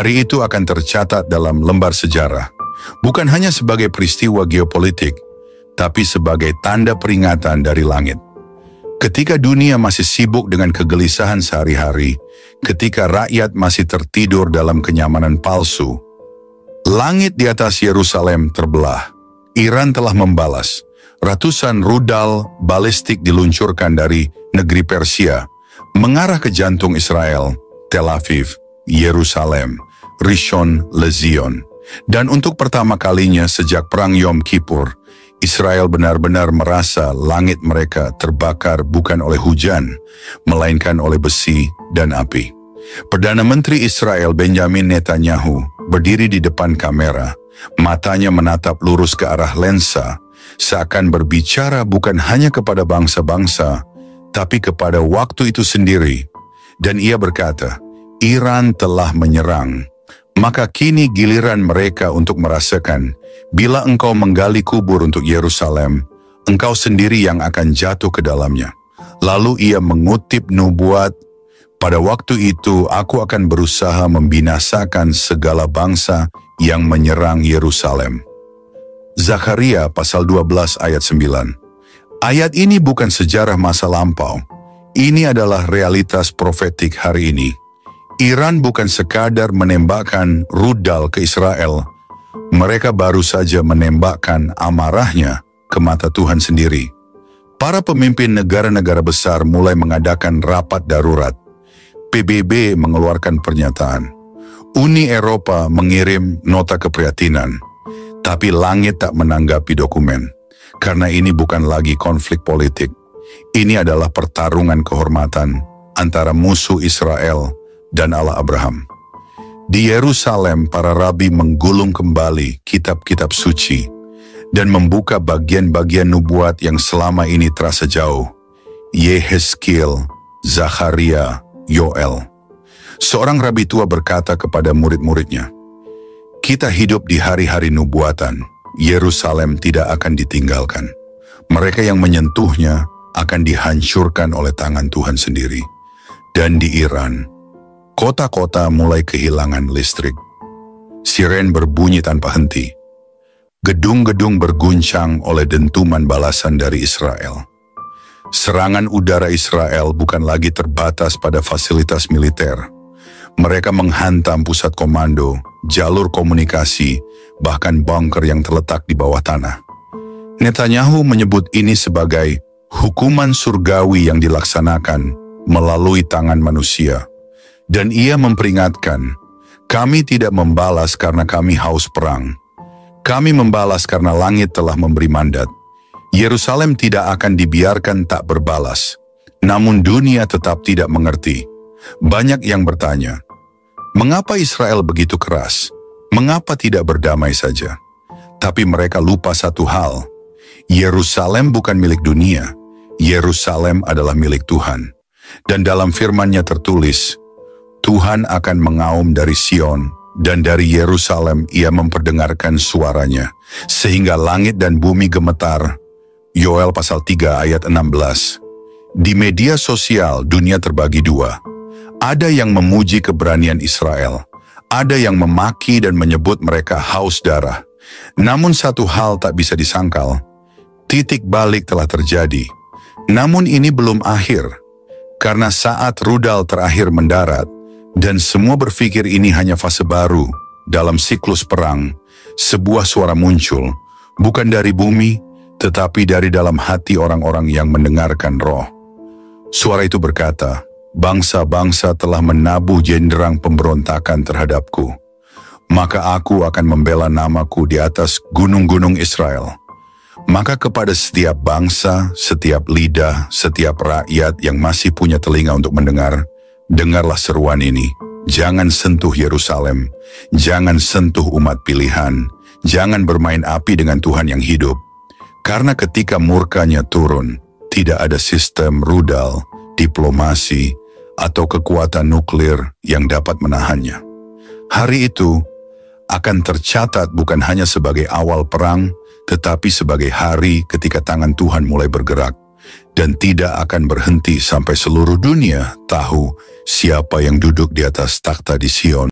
Hari itu akan tercatat dalam lembar sejarah, bukan hanya sebagai peristiwa geopolitik, tapi sebagai tanda peringatan dari langit. Ketika dunia masih sibuk dengan kegelisahan sehari-hari, ketika rakyat masih tertidur dalam kenyamanan palsu, langit di atas Yerusalem terbelah. Iran telah membalas. Ratusan rudal balistik diluncurkan dari negeri Persia, mengarah ke jantung Israel, Tel Aviv, Yerusalem, Rishon LeZion. Dan untuk pertama kalinya sejak Perang Yom Kippur, Israel benar-benar merasa langit mereka terbakar bukan oleh hujan, melainkan oleh besi dan api. Perdana Menteri Israel Benjamin Netanyahu berdiri di depan kamera, matanya menatap lurus ke arah lensa, seakan berbicara bukan hanya kepada bangsa-bangsa, tapi kepada waktu itu sendiri. Dan ia berkata, Iran telah menyerang, maka kini giliran mereka untuk merasakan, bila engkau menggali kubur untuk Yerusalem, engkau sendiri yang akan jatuh ke dalamnya. Lalu ia mengutip nubuat, pada waktu itu aku akan berusaha membinasakan segala bangsa yang menyerang Yerusalem. Zakharia pasal 12 ayat 9. Ayat ini bukan sejarah masa lampau. Ini adalah realitas profetik hari ini. Iran bukan sekadar menembakkan rudal ke Israel. Mereka baru saja menembakkan amarahnya ke mata Tuhan sendiri. Para pemimpin negara-negara besar mulai mengadakan rapat darurat. PBB mengeluarkan pernyataan. Uni Eropa mengirim nota keprihatinan. Tapi langit tak menanggapi dokumen. Karena ini bukan lagi konflik politik. Ini adalah pertarungan kehormatan antara musuh Israel dan Allah Abraham. Di Yerusalem, para rabi menggulung kembali kitab-kitab suci dan membuka bagian-bagian nubuat yang selama ini terasa jauh. Yehezkiel, Zakharia, Yoel. Seorang rabi tua berkata kepada murid-muridnya, kita hidup di hari-hari nubuatan. Yerusalem tidak akan ditinggalkan. Mereka yang menyentuhnya akan dihancurkan oleh tangan Tuhan sendiri. Dan di Iran, kota-kota mulai kehilangan listrik. Siren berbunyi tanpa henti. Gedung-gedung berguncang oleh dentuman balasan dari Israel. Serangan udara Israel bukan lagi terbatas pada fasilitas militer. Mereka menghantam pusat komando, jalur komunikasi, bahkan bunker yang terletak di bawah tanah. Netanyahu menyebut ini sebagai hukuman surgawi yang dilaksanakan melalui tangan manusia. Dan ia memperingatkan, kami tidak membalas karena kami haus perang. Kami membalas karena langit telah memberi mandat. Yerusalem tidak akan dibiarkan tak berbalas. Namun dunia tetap tidak mengerti. Banyak yang bertanya, mengapa Israel begitu keras? Mengapa tidak berdamai saja? Tapi mereka lupa satu hal. Yerusalem bukan milik dunia. Yerusalem adalah milik Tuhan. Dan dalam firman-Nya tertulis, Tuhan akan mengaum dari Sion, dan dari Yerusalem ia memperdengarkan suaranya, sehingga langit dan bumi gemetar. Yoel pasal 3 ayat 16. Di media sosial dunia terbagi dua. Ada yang memuji keberanian Israel. Ada yang memaki dan menyebut mereka haus darah. Namun satu hal tak bisa disangkal. Titik balik telah terjadi. Namun ini belum akhir. Karena saat rudal terakhir mendarat, dan semua berpikir ini hanya fase baru dalam siklus perang, sebuah suara muncul, bukan dari bumi, tetapi dari dalam hati orang-orang yang mendengarkan roh. Suara itu berkata, bangsa-bangsa telah menabuh jenderang pemberontakan terhadapku. Maka aku akan membela namaku di atas gunung-gunung Israel. Maka kepada setiap bangsa, setiap lidah, setiap rakyat yang masih punya telinga untuk mendengar, dengarlah seruan ini. Jangan sentuh Yerusalem, jangan sentuh umat pilihan, jangan bermain api dengan Tuhan yang hidup. Karena ketika murkanya turun, tidak ada sistem rudal, diplomasi, atau kekuatan nuklir yang dapat menahannya. Hari itu akan tercatat bukan hanya sebagai awal perang, tetapi sebagai hari ketika tangan Tuhan mulai bergerak, dan tidak akan berhenti sampai seluruh dunia tahu siapa yang duduk di atas takhta di Sion.